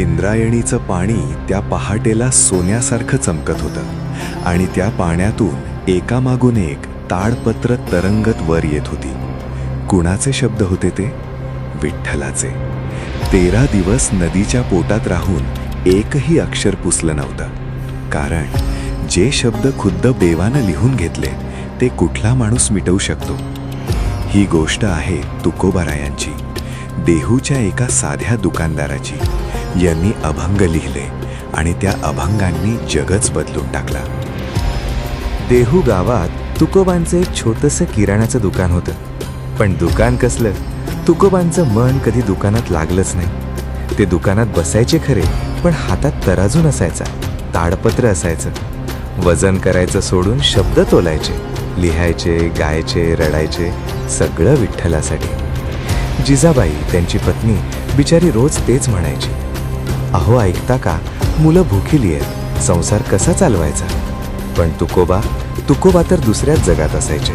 इंद्रायणीचं पाणी त्या पहाटेला सोन्यासारखं चमकत होतं आणि त्या पाण्यातून एकामागून एक ताडपत्र तरंगत वर येत होती. कुणाचे शब्द होते ते? विठ्ठलाचे. 13 दिवस नदीच्या पोटात राहून एकही अक्षर पुसलं नव्हतं. कारण जे शब्द खुद्द देवानं लिहून घेतले ते कुठला माणूस मिटवू शकतो? ही गोष्ट आहे तुकोबारायांची, देहूच्या एका साध्या दुकानदाराची. यांनी अभंग लिहिले आणि त्या अभंगांनी जगच बदलून टाकला. देहू गावात तुकोबांचं एक छोटंसं किराणाचं दुकान होतं. पण दुकान कसलं, तुकोबांचं मन कधी दुकानात लागलंच नाही. ते दुकानात बसायचे खरे, पण हातात तराजू नसायचा, ताडपत्र असायचं. वजन करायचं सोडून शब्द तोलायचे, लिहायचे, गायचे, रडायचे, सगळं विठ्ठलासाठी. जिजाबाई त्यांची पत्नी बिचारी रोज तेच म्हणायची, अहो ऐकता का, मुलं भुकीली आहेत, संसार कसा चालवायचा? पण तुकोबा तर दुसऱ्याच जगात असायचे.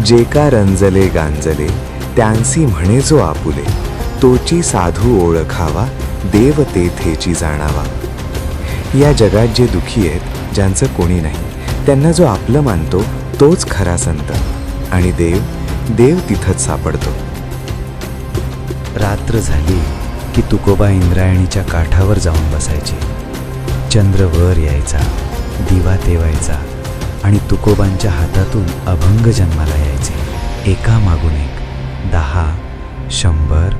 जे का रंजले गांजले त्यांसी म्हणे जो आपुले, तोची साधू ओळखावा, देव तेथेची जाणावा. या जगात जे दुखी आहेत, ज्यांचं कोणी नाही, त्यांना जो आपलं मानतो तोच खरा संत. आणि देव तिथंच सापडतो. रात्र झाली की तुकोबा इंद्रायणीच्या काठावर जाऊन बसायचे. चंद्र वर यायचा, दिवा तेवायचा आणि तुकोबांच्या हातातून अभंग जन्माला यायचे. एकामागून एक, 10, 100,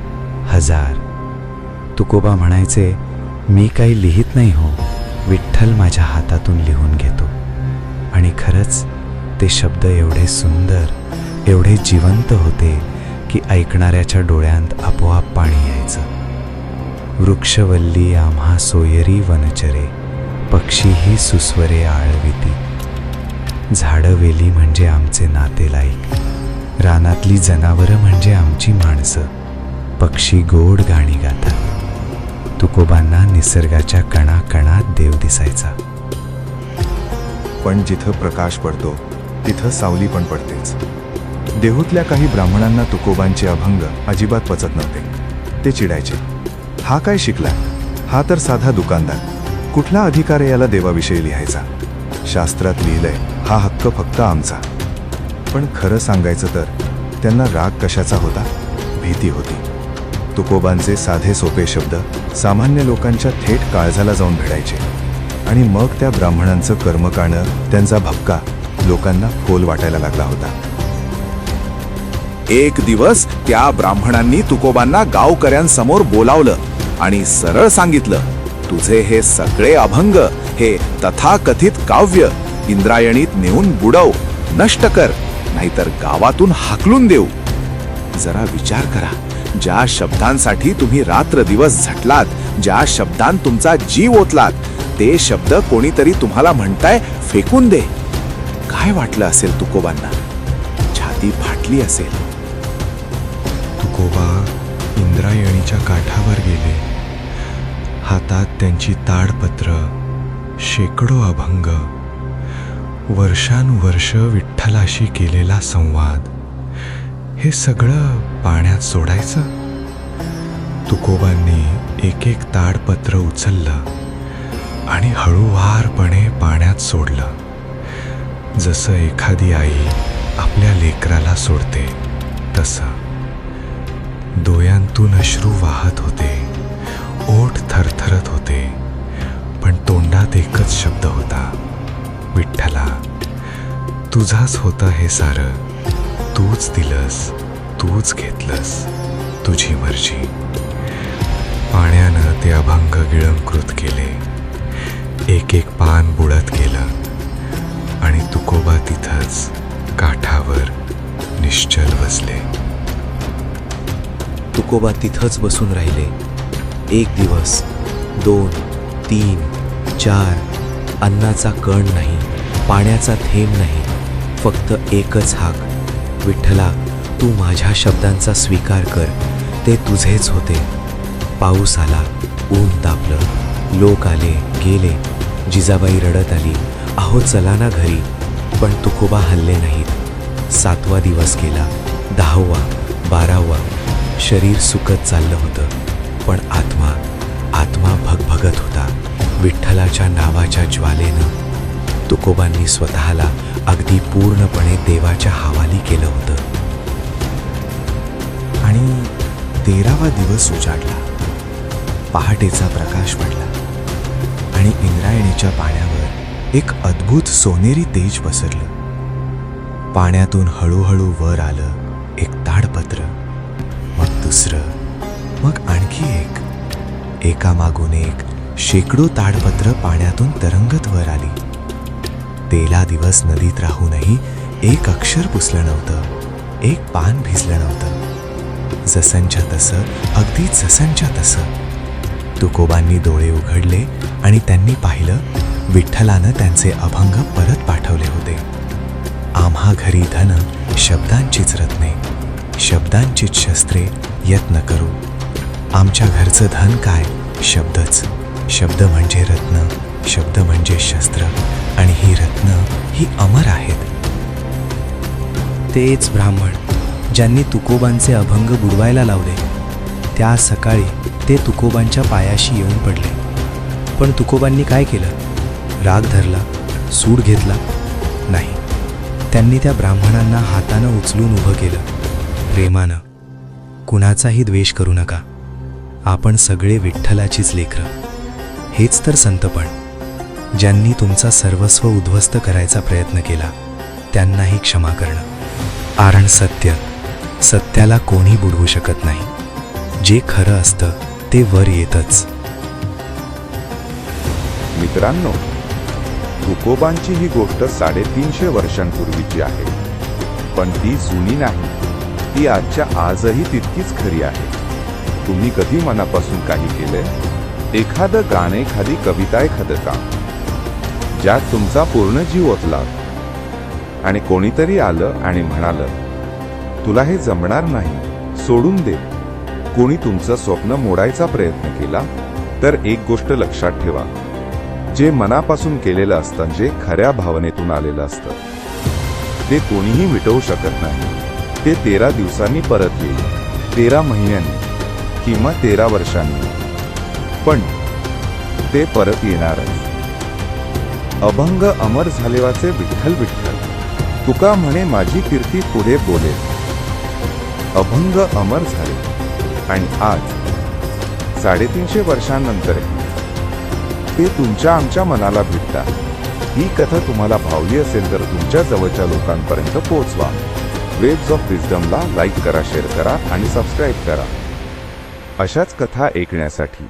1000. तुकोबा म्हणायचे, मी काही लिहित नाही हो, विठ्ठल माझ्या हातातून लिहून घेतो. आणि खरंच ते शब्द एवढे सुंदर, एवढे जिवंत होते की ऐकणाऱ्याच्या डोळ्यांत आपोआप पाणी यायचं. वृक्षवल्ली आम्हा सोयरी वनचरे, पक्षीही सुस्वरे आळविती. झाडं वेली म्हणजे आमचे नातेलाईक, रानातली जनावरं म्हणजे आमची माणसं, पक्षी गोड गाणी गातात. तुकोबांना निसर्गाच्या कणाकणात देव दिसायचा. पण जिथं प्रकाश पडतो तिथं सावली पण पडतेच. देहूतल्या काही ब्राह्मणांना तुकोबांचे अभंग अजिबात पचत नव्हते. ते चिडायचे, हा काय शिकला, हा तर साधा दुकानदार, कुठला अधिकार याला देवाविषयी लिहायचा? शास्त्रात लिहिलंय, हा हक्क फक्त आमचा. पण खरं सांगायचं तर त्यांना राग कशाचा होता? भीती होती. तुकोबांचे साधे सोपे शब्द सामान्य लोकांच्या थेट काळजाला जाऊन भिडायचे. आणि मग त्या ब्राह्मणांचं कर्मकांड, त्यांचा भपका लोकांना फोल वाटायला लागला होता. एक दिवस त्या ब्राह्मणांनी तुकोबांना गावकऱ्यांसमोर बोलावलं आणि सरळ सांगितलं, तुझे हे सगळे अभंग, हे तथाकथित काव्य इंद्रायणीत नेऊन बुडव, नष्ट कर, नाहीतर गावातून हाकलून देऊ. जरा विचार करा, ज्या शब्दांसाठी तुम्ही रात्र दिवस झटलात, ज्या शब्दांत तुमचा जीव ओतलात, ते शब्द कोणीतरी तुम्हाला म्हणताय फेकून दे. काय वाटलं असेल तुकोबांना? छाती फाटली असेल. तुकोबा इंद्रायणीच्या काठावर गेले. हातात त्यांची ताडपत्र, शेकडो अभंग, वर्षानुवर्ष विठ्ठलाशी केलेला संवाद, हे सगळं पाण्यात सोडायचं. तुकोबांनी एक एक ताडपत्र उचललं आणि हळूवारपणे पाण्यात सोडलं. जसं एखादी आई आपल्या लेकराला सोडते तसं. डोळ्यांतून अश्रू वाहत होते, ओठ थरथरत होते, पण तोंडात एकच शब्द होता, विठ्ठला, तुझाच होतं हे सारं, तूच दिलंस, तूच घेतलंस, तुझी मर्जी. पाण्यानं ते अभंग गिळंकृत केले. एक एक पान बुडत गेलं आणि तुकोबा तिथंच काठावर निश्चल बसले. तुकोबा तिथंच बसून राहिले. 1 दिवस, 2, 3, 4. अन्नाचा कण नाही, पाण्याचा थेंब नाही, फक्त एकच हाक, विठ्ठला, तू माझ्या शब्दांचा स्वीकार कर, ते तुझेच होते. पाऊस आला, ऊन तापलं, लोक आले गेले, जिजाबाई रडत आली, अहो चला ना घरी. पण तुकोबा हलले नाहीत. 7वा दिवस गेला, 10वा, 12वा. शरीर सुकत चाललं होतं, पण आत्मा आत्मा भगभगत होता. विठ्ठलाच्या नावाच्या ज्वालेनं तुकोबांनी स्वतःला अगदी पूर्णपणे देवाच्या हवाली केलं होतं. आणि 13वा दिवस उजाडला. पहाटेचा प्रकाश पडला आणि इंद्रायणीच्या पाण्यावर एक अद्भुत सोनेरी तेज पसरलं. पाण्यातून हळूहळू वर आलं एक ताडपत्र, मग दुसरं, मग आणखी एक. एकामागून एक शेकडो ताडपत्र पाण्यातून तरंगत वर आली. तेला दिवस नदीत राहूनही एक अक्षर पुसलं नव्हतं, एक पान भिजलं नव्हतं. जसंच्या तसं, अगदी जसंच्या तसं. तुकोबांनी डोळे उघडले आणि त्यांनी पाहिलं विठ्ठलानं त्यांचे अभंग परत पाठवले होते. आम्हा घरी धन शब्दांचीच रत्ने, शब्दांचीच शस्त्रे यत्न करू. आमच्या घरचं धन काय? शब्दच. शब्द म्हणजे रत्न, शब्द म्हणजे शस्त्र, आणि ही रत्न ही अमर आहेत. तेच ब्राह्मण ज्यांनी तुकोबांचे अभंग बुडवायला लावले. त्या सकाळी ते तुकोबांच्या पायाशी येऊन पडले. पण तुकोबांनी काय केलं? राग धरला? सूड घेतला? नाही. त्यांनी त्या ब्राह्मणांना हातानं उचलून उभं केलं. प्रेमानं. कुणाचाही द्वेष करू नका. आपण सगळे विठ्ठलाचीच लेकरं. हेच तर संतपण. ज्यांनी तुमचा सर्वस्व उद्ध्वस्त करायचा प्रयत्न केला त्यांनाही क्षमा करणं. कारण सत्याला कोणी बुडवू शकत नाही. जे खरं असतं ते वर येतच. मित्रांनो, तुकोबांची ही गोष्ट 350 वर्षांपूर्वीची आहे. पण ती जुनी नाही, ती आजच्या आजही तितकीच खरी आहे. तुम्ही कधी मनापासून काही केले? एखादं गाणं, एखादी कविता, एखादं काम ज्यात तुमचा पूर्ण जीव ओतला आणि कोणीतरी आलं आणि म्हणालं, तुला हे जमणार नाही, सोडून दे. कोणी तुमचं स्वप्न मोडायचा प्रयत्न केला तर एक गोष्ट लक्षात ठेवा, जे मनापासून केलेलं असतं, जे खऱ्या भावनेतून आलेलं असतं, ते कोणीही मिटवू शकत नाही. ते 13 दिवसांनी परत येईल, 13 महिन्यांनी किंवा 13 वर्षांनी, पण ते परत येणारच. अभंग अमर झालेवाचे विठ्ठल विठ्ठल. तुका म्हणे माझी कीर्ती पुढे बोले. अभंग अमर झाले आणि आज 350 वर्षांनंतर ते तुमच्या आमच्या मनाला भिडतात. ही कथा तुम्हाला भावली असेल तर तुमच्या जवळच्या लोकांपर्यंत पोहोचवा. वेव्स ऑफ विजडमला लाईक करा, शेअर करा आणि सबस्क्राईब करा. अशाच कथा ऐकण्यासाठी